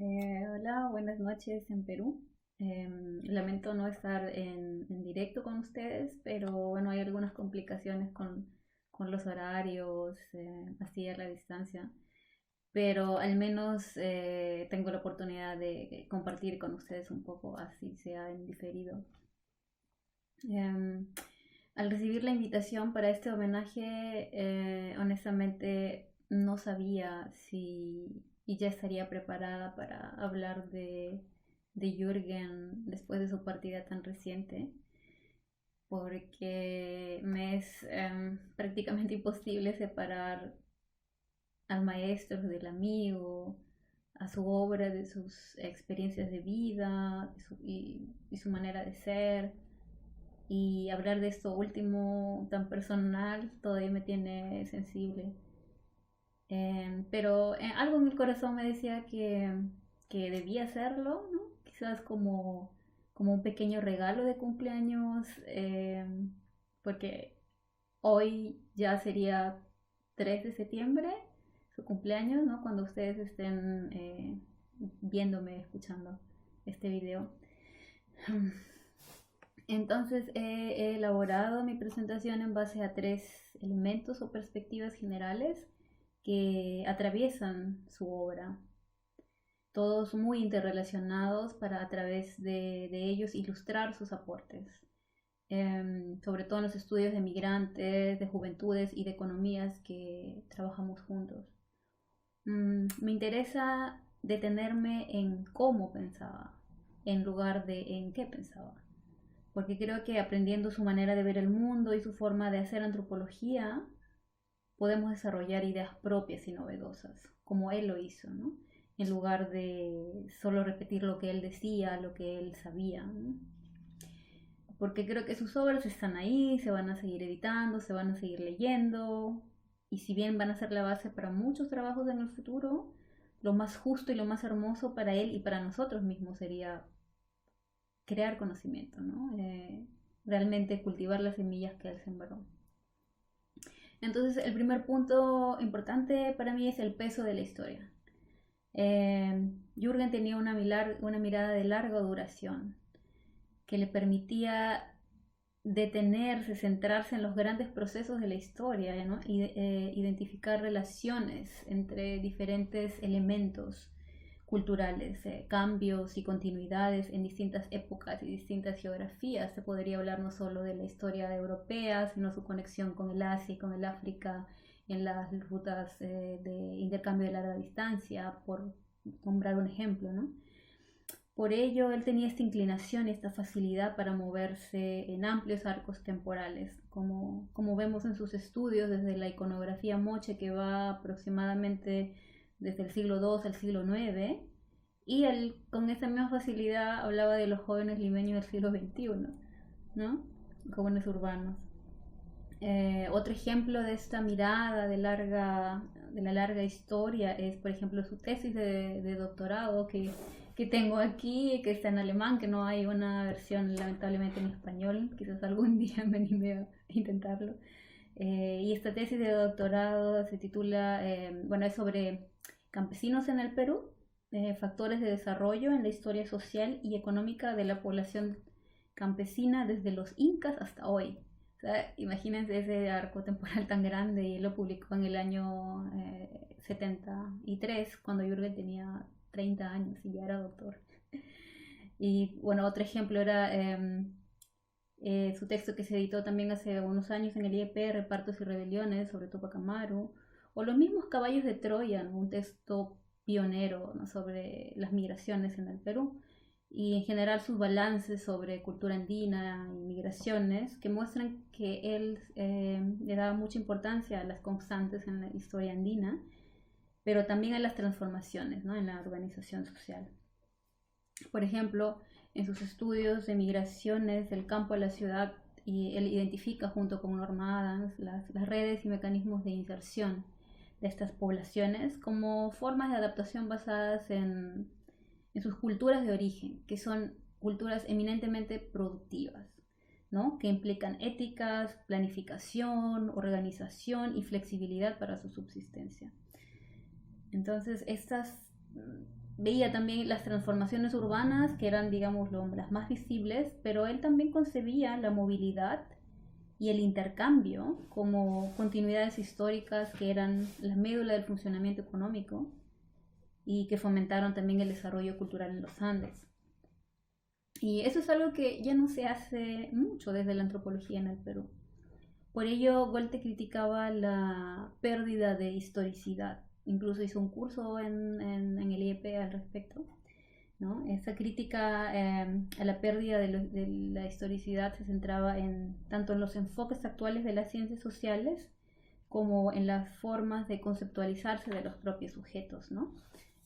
Hola, buenas noches en Perú. Lamento no estar en directo con ustedes, pero bueno, hay algunas complicaciones con los horarios, así a la distancia. Pero al menos tengo la oportunidad de compartir con ustedes un poco, así sea en diferido. Em, Al recibir la invitación para este homenaje, honestamente no sabía si y ya estaría preparada para hablar de Jürgen después de su partida tan reciente, porque me es prácticamente imposible separar al maestro del amigo, a su obra, de sus experiencias de vida y su manera de ser. Y hablar de esto último tan personal todavía me tiene sensible. Pero algo en mi corazón me decía que debía hacerlo, ¿no? Quizás como un pequeño regalo de cumpleaños, porque hoy ya sería 3 de septiembre, su cumpleaños, ¿no? Cuando ustedes estén viéndome, escuchando este video. Entonces he elaborado mi presentación en base a tres elementos o perspectivas generales que atraviesan su obra, todos muy interrelacionados para a través de ellos ilustrar sus aportes, sobre todo en los estudios de migrantes, de juventudes y de economías que trabajamos juntos. Me interesa detenerme en cómo pensaba, en lugar de en qué pensaba, porque creo que aprendiendo su manera de ver el mundo y su forma de hacer antropología, podemos desarrollar ideas propias y novedosas, como él lo hizo, ¿no? En lugar de solo repetir lo que él decía, lo que él sabía, ¿no? Porque creo que sus obras están ahí, se van a seguir editando, se van a seguir leyendo, y si bien van a ser la base para muchos trabajos en el futuro, lo más justo y lo más hermoso para él y para nosotros mismos sería crear conocimiento, ¿no? Realmente cultivar las semillas que él sembró. Entonces, el primer punto importante para mí es el peso de la historia. Jürgen tenía una mirada de larga duración que le permitía detenerse, centrarse en los grandes procesos de la historia, ¿no? Identificar relaciones entre diferentes elementos culturales, cambios y continuidades en distintas épocas y distintas geografías. Se podría hablar no solo de la historia europea, sino su conexión con el Asia y con el África en las rutas de intercambio de larga distancia, por nombrar un ejemplo, ¿no? Por ello, él tenía esta inclinación y esta facilidad para moverse en amplios arcos temporales, como vemos en sus estudios desde la iconografía moche que va aproximadamente desde el siglo II al siglo IX, y él con esa misma facilidad hablaba de los jóvenes limeños del siglo XXI, ¿no? Jóvenes urbanos. Otro ejemplo de esta mirada de la larga historia es, por ejemplo, su tesis de doctorado que tengo aquí, que está en alemán, que no hay una versión lamentablemente en español, quizás algún día me anime a intentarlo. Y esta tesis de doctorado se titula, bueno, es sobre campesinos en el Perú, factores de desarrollo en la historia social y económica de la población campesina desde los incas hasta hoy. O sea, imagínense ese arco temporal tan grande, y él lo publicó en el año 73, cuando Jürgen tenía 30 años y ya era doctor. Y bueno, otro ejemplo era su texto que se editó también hace unos años en el IEP, Repartos y Rebeliones, sobre Tupac Amaru, o los mismos Caballos de Troya, ¿no? Un texto pionero, ¿no? Sobre las migraciones en el Perú, y en general sus balances sobre cultura andina y migraciones, que muestran que él le daba mucha importancia a las constantes en la historia andina, pero también a las transformaciones, ¿no? En la organización social. Por ejemplo, en sus estudios de migraciones del campo a la ciudad, y él identifica junto con Norma Adams las redes y mecanismos de inserción de estas poblaciones como formas de adaptación basadas en sus culturas de origen, que son culturas eminentemente productivas, ¿no? Que implican éticas, planificación, organización y flexibilidad para su subsistencia. Entonces, estas veía también las transformaciones urbanas, que eran, digamos, las más visibles, pero él también concebía la movilidad y el intercambio como continuidades históricas que eran la médula del funcionamiento económico y que fomentaron también el desarrollo cultural en los Andes. Y eso es algo que ya no se hace mucho desde la antropología en el Perú. Por ello, Golte criticaba la pérdida de historicidad. Incluso hizo un curso en el IEP al respecto, ¿no? Esa crítica a la pérdida de la historicidad se centraba tanto en los enfoques actuales de las ciencias sociales como en las formas de conceptualizarse de los propios sujetos, ¿no?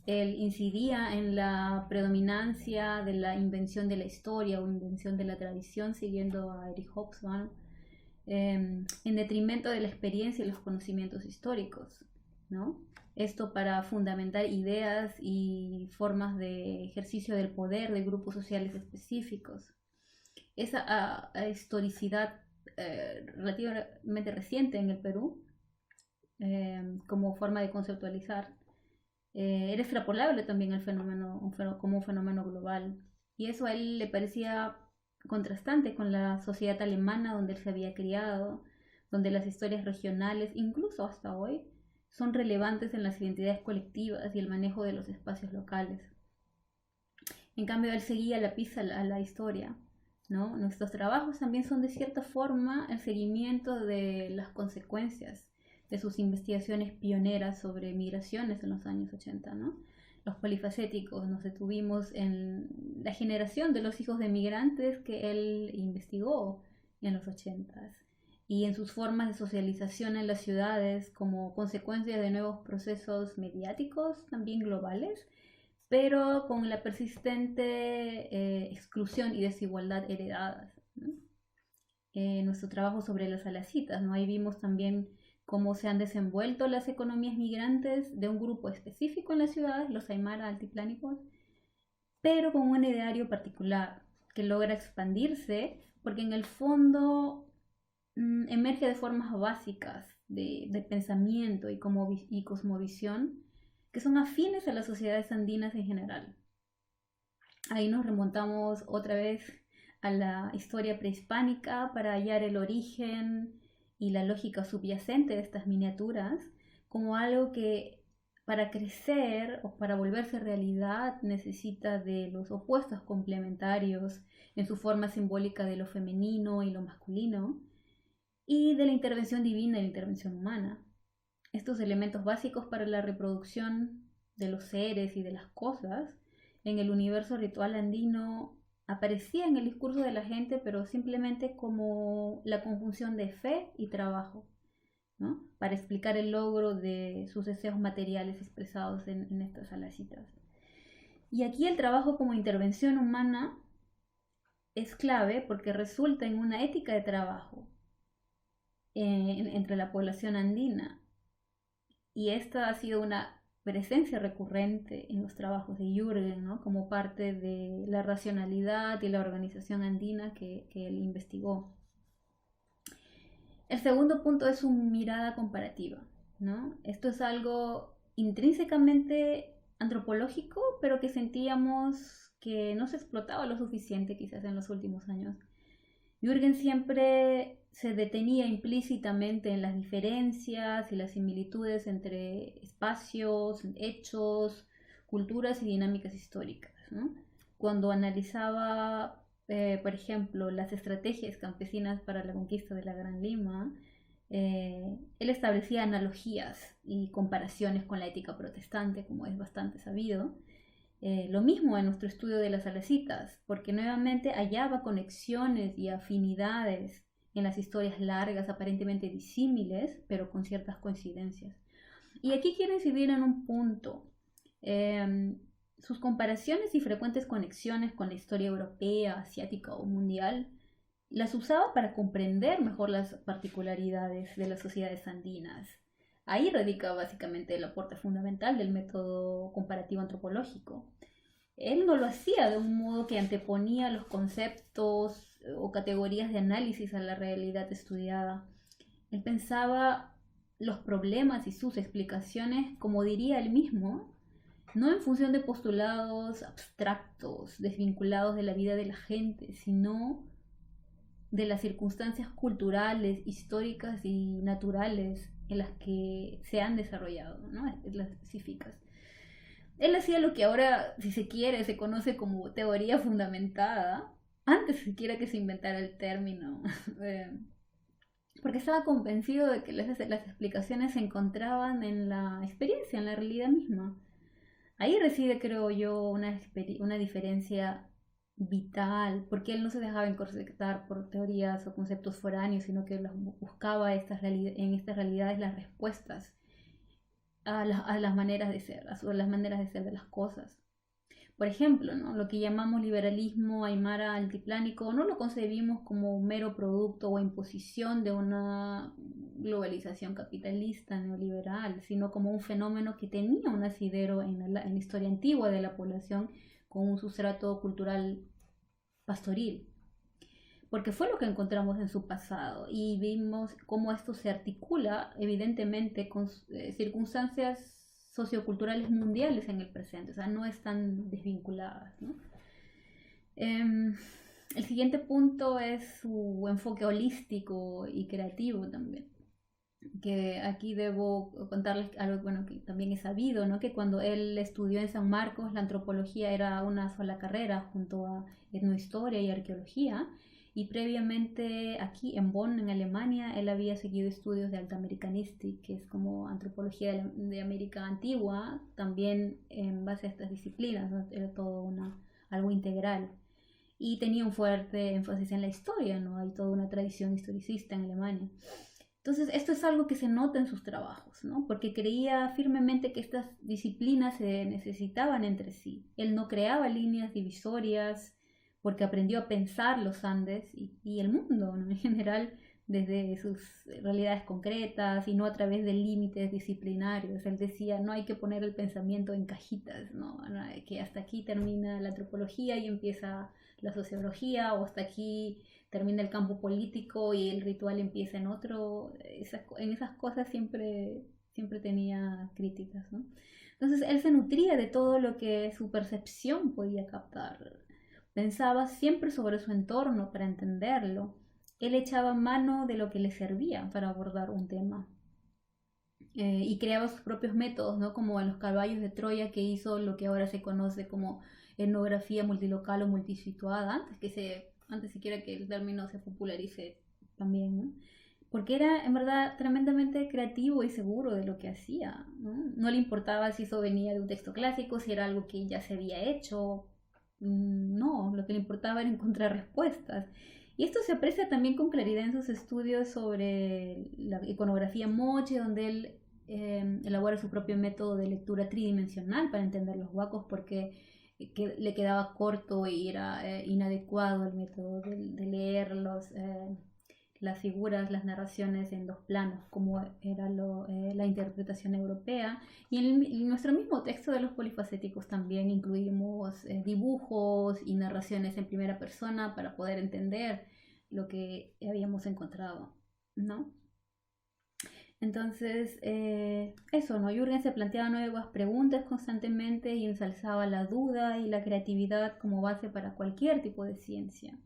Él incidía en la predominancia de la invención de la historia o invención de la tradición, siguiendo a Eric Hobsbawm, en detrimento de la experiencia y los conocimientos históricos, ¿no? Esto para fundamentar ideas y formas de ejercicio del poder de grupos sociales específicos. Esa historicidad relativamente reciente en el Perú, como forma de conceptualizar, era extrapolable también al fenómeno, como un fenómeno global. Y eso a él le parecía contrastante con la sociedad alemana donde él se había criado, donde las historias regionales, incluso hasta hoy, son relevantes en las identidades colectivas y el manejo de los espacios locales. En cambio, él seguía la pista a la historia, ¿no? Nuestros trabajos también son de cierta forma el seguimiento de las consecuencias de sus investigaciones pioneras sobre migraciones en los años 80, ¿no? Los polifacéticos, nos detuvimos en la generación de los hijos de migrantes que él investigó en los 80 y en sus formas de socialización en las ciudades como consecuencia de nuevos procesos mediáticos también globales, pero con la persistente exclusión y desigualdad heredadas, ¿no? Nuestro trabajo sobre las alacitas, ¿no? Ahí vimos también cómo se han desenvuelto las economías migrantes de un grupo específico en las ciudades, los aymara altiplánicos, pero con un ideario particular que logra expandirse porque en el fondo emerge de formas básicas de pensamiento y cosmovisión que son afines a las sociedades andinas en general. Ahí nos remontamos otra vez a la historia prehispánica para hallar el origen y la lógica subyacente de estas miniaturas como algo que para crecer o para volverse realidad necesita de los opuestos complementarios en su forma simbólica de lo femenino y lo masculino y de la intervención divina y la intervención humana. Estos elementos básicos para la reproducción de los seres y de las cosas en el universo ritual andino aparecía en el discurso de la gente, pero simplemente como la conjunción de fe y trabajo, ¿no? Para explicar el logro de sus deseos materiales expresados en estas alacitas. Y aquí el trabajo como intervención humana es clave porque resulta en una ética de trabajo entre la población andina. Y esta ha sido una presencia recurrente en los trabajos de Jürgen, ¿no? Como parte de la racionalidad y la organización andina que él investigó. El segundo punto es su mirada comparativa, ¿no? Esto es algo intrínsecamente antropológico, pero que sentíamos que no se explotaba lo suficiente quizás en los últimos años. Jürgen siempre se detenía implícitamente en las diferencias y las similitudes entre espacios, hechos, culturas y dinámicas históricas, ¿no? Cuando analizaba, por ejemplo, las estrategias campesinas para la conquista de la Gran Lima, él establecía analogías y comparaciones con la ética protestante, como es bastante sabido. Lo mismo en nuestro estudio de las alacitas, porque nuevamente hallaba conexiones y afinidades en las historias largas, aparentemente disímiles, pero con ciertas coincidencias. Y aquí quiero incidir en un punto. Sus comparaciones y frecuentes conexiones con la historia europea, asiática o mundial las usaba para comprender mejor las particularidades de las sociedades andinas. Ahí radica básicamente el aporte fundamental del método comparativo antropológico. Él no lo hacía de un modo que anteponía los conceptos o categorías de análisis a la realidad estudiada. Él pensaba los problemas y sus explicaciones, como diría él mismo, no en función de postulados abstractos, desvinculados de la vida de la gente, sino de las circunstancias culturales, históricas y naturales en las que se han desarrollado, ¿no? Las específicas. Él hacía lo que ahora, si se quiere, se conoce como teoría fundamentada, antes siquiera que se inventara el término, porque estaba convencido de que las explicaciones se encontraban en la experiencia, en la realidad misma. Ahí reside, creo yo, una diferencia vital, porque él no se dejaba encorsetar por teorías o conceptos foráneos, sino que buscaba en estas realidades las respuestas a las maneras de ser, a las maneras de ser de las cosas. Por ejemplo, ¿no? Lo que llamamos liberalismo aymara altiplánico no lo concebimos como un mero producto o imposición de una globalización capitalista neoliberal, sino como un fenómeno que tenía un asidero en la historia antigua de la población con un sustrato cultural pastoril, porque fue lo que encontramos en su pasado y vimos cómo esto se articula evidentemente con circunstancias socioculturales mundiales en el presente, o sea, no están desvinculadas, ¿no? El siguiente punto es su enfoque holístico y creativo también, que aquí debo contarles algo bueno que también he sabido, ¿no? Que cuando él estudió en San Marcos la antropología era una sola carrera junto a etnohistoria y arqueología, y previamente aquí en Bonn, en Alemania, él había seguido estudios de Altamerikanistik, que es como antropología de América Antigua, también en base a estas disciplinas, ¿no? Era todo algo integral. Y tenía un fuerte énfasis en la historia, ¿no? Hay toda una tradición historicista en Alemania. Entonces, esto es algo que se nota en sus trabajos, ¿no? Porque creía firmemente que estas disciplinas se necesitaban entre sí. Él no creaba líneas divisorias porque aprendió a pensar los Andes y el mundo, ¿no? En general desde sus realidades concretas y no a través de límites disciplinarios. Él decía, no hay que poner el pensamiento en cajitas, ¿no? Que hasta aquí termina la antropología y empieza la sociología, o hasta aquí termina el campo político y el ritual empieza en otro. En esas cosas siempre tenía críticas, ¿no? Entonces él se nutría de todo lo que su percepción podía captar. Pensaba siempre sobre su entorno para entenderlo. Él echaba mano de lo que le servía para abordar un tema. Y creaba sus propios métodos, ¿no? Como en los caballos de Troya, que hizo lo que ahora se conoce como etnografía multilocal o multisituada, antes siquiera que el término se popularice también, ¿no? Porque era en verdad tremendamente creativo y seguro de lo que hacía, ¿no? No le importaba si eso venía de un texto clásico, si era algo que ya se había hecho, no, lo que le importaba era encontrar respuestas. Y esto se aprecia también con claridad en sus estudios sobre la iconografía moche, donde él elabora su propio método de lectura tridimensional para entender los huacos, porque le quedaba corto y era inadecuado el método de leer las figuras, las narraciones en dos planos, como era la interpretación europea. Y en nuestro mismo texto de los polifacéticos también incluimos dibujos y narraciones en primera persona para poder entender lo que habíamos encontrado, ¿no? Entonces, eso, ¿no? Jürgen se planteaba nuevas preguntas constantemente y ensalzaba la duda y la creatividad como base para cualquier tipo de ciencia,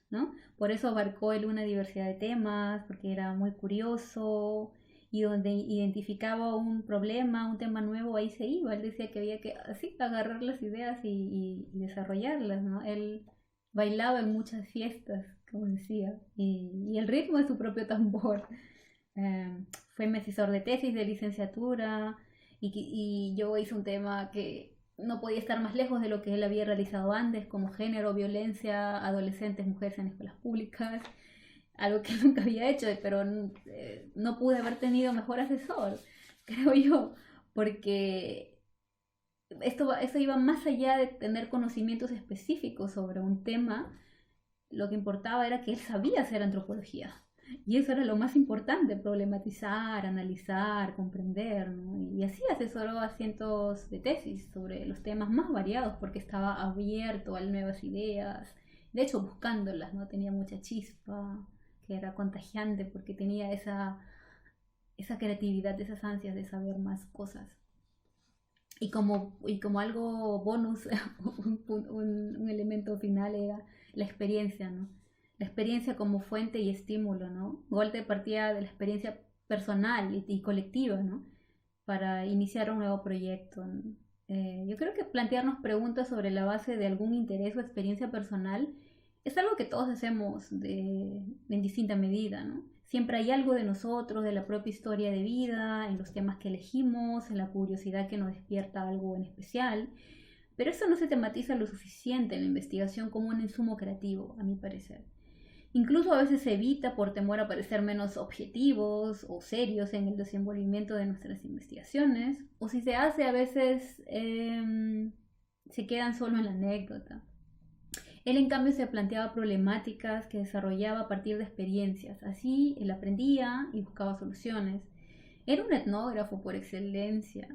¿no? Por eso abarcó él una diversidad de temas, porque era muy curioso y donde identificaba un problema, un tema nuevo, ahí se iba. Él decía que había que así agarrar las ideas y desarrollarlas, ¿no? Él bailaba en muchas fiestas, como decía, y el ritmo de su propio tambor. Fue mi asesor de tesis de licenciatura y yo hice un tema que no podía estar más lejos de lo que él había realizado antes, como género, violencia, adolescentes, mujeres en escuelas públicas, algo que nunca había hecho, pero no pude haber tenido mejor asesor, creo yo, porque esto iba más allá de tener conocimientos específicos sobre un tema. Lo que importaba era que él sabía hacer antropología. Y eso era lo más importante, problematizar, analizar, comprender, ¿no? Y así asesoró a cientos de tesis sobre los temas más variados porque estaba abierto a nuevas ideas, de hecho buscándolas, ¿no? Tenía mucha chispa, que era contagiante porque tenía esa creatividad, esas ansias de saber más cosas. y como algo bonus, un elemento final era la experiencia, ¿no? La experiencia como fuente y estímulo, ¿no? Goethe partía de la experiencia personal y colectiva, ¿no? Para iniciar un nuevo proyecto. Yo creo que plantearnos preguntas sobre la base de algún interés o experiencia personal es algo que todos hacemos en distinta medida, ¿no? Siempre hay algo de nosotros, de la propia historia de vida, en los temas que elegimos, en la curiosidad que nos despierta algo en especial, pero eso no se tematiza lo suficiente en la investigación como un insumo creativo, a mi parecer. Incluso a veces se evita por temor a parecer menos objetivos o serios en el desenvolvimiento de nuestras investigaciones, o si se hace a veces se quedan solo en la anécdota. Él en cambio se planteaba problemáticas que desarrollaba a partir de experiencias, así él aprendía y buscaba soluciones. Era un etnógrafo por excelencia,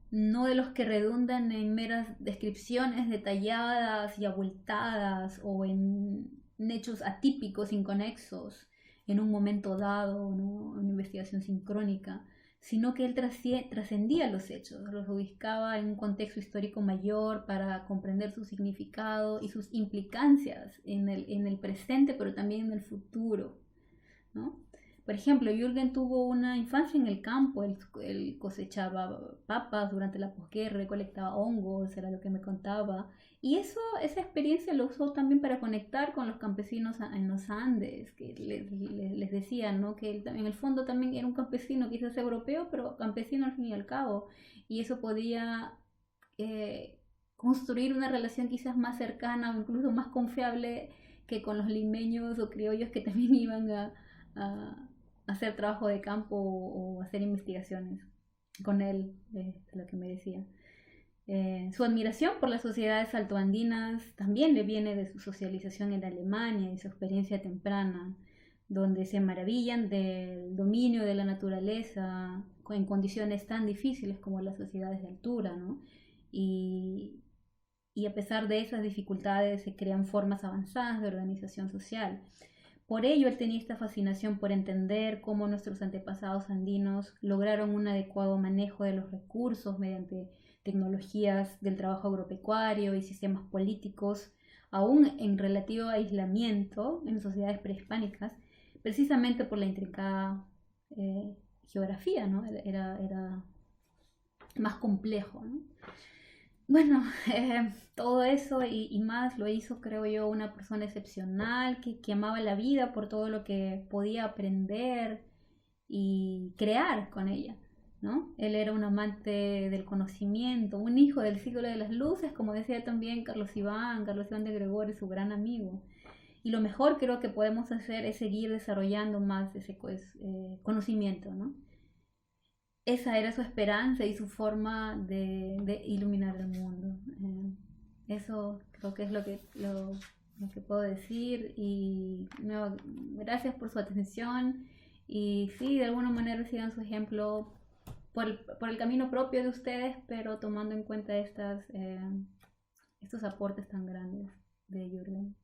no de los que redundan en meras descripciones detalladas y abultadas o en hechos atípicos, inconexos, en un momento dado, ¿no? Una investigación sincrónica, sino que él trascendía los hechos, los ubicaba en un contexto histórico mayor para comprender su significado y sus implicancias en el presente, pero también en el futuro, ¿no? Por ejemplo, Jürgen tuvo una infancia en el campo, él cosechaba papas durante la posguerra, recolectaba hongos, era lo que me contaba. Y esa experiencia lo usó también para conectar con los campesinos en los Andes, que les decían, ¿no? Que él, en el fondo también era un campesino, quizás europeo, pero campesino al fin y al cabo. Y eso podía construir una relación quizás más cercana o incluso más confiable que con los limeños o criollos que también iban a hacer trabajo de campo o hacer investigaciones con él, lo que me decía. Su admiración por las sociedades altoandinas también le viene de su socialización en Alemania y su experiencia temprana, donde se maravillan del dominio de la naturaleza en condiciones tan difíciles como las sociedades de altura, ¿no? Y, y a pesar de esas dificultades se crean formas avanzadas de organización social. Por ello, él tenía esta fascinación por entender cómo nuestros antepasados andinos lograron un adecuado manejo de los recursos mediante tecnologías del trabajo agropecuario y sistemas políticos, aún en relativo aislamiento en sociedades prehispánicas, precisamente por la intrincada geografía, ¿no? Era más complejo, ¿no? Bueno, todo eso y más lo hizo, creo yo, una persona excepcional que amaba la vida por todo lo que podía aprender y crear con ella, ¿no? Él era un amante del conocimiento, un hijo del siglo de las luces, como decía también Carlos Iván de Gregorio, su gran amigo. Y lo mejor creo que podemos hacer es seguir desarrollando más ese conocimiento, ¿no? Esa era su esperanza y su forma de iluminar el mundo. Eso creo que es lo que puedo decir y no, gracias por su atención y sí, de alguna manera sigan su ejemplo por el camino propio de ustedes, pero tomando en cuenta estos aportes tan grandes de Jürgen.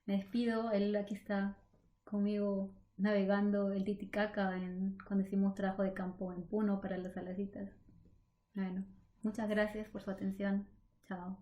Me despido, él aquí está conmigo navegando el Titicaca cuando hicimos trabajo de campo en Puno para las Salacitas. Bueno, muchas gracias por su atención. Chao.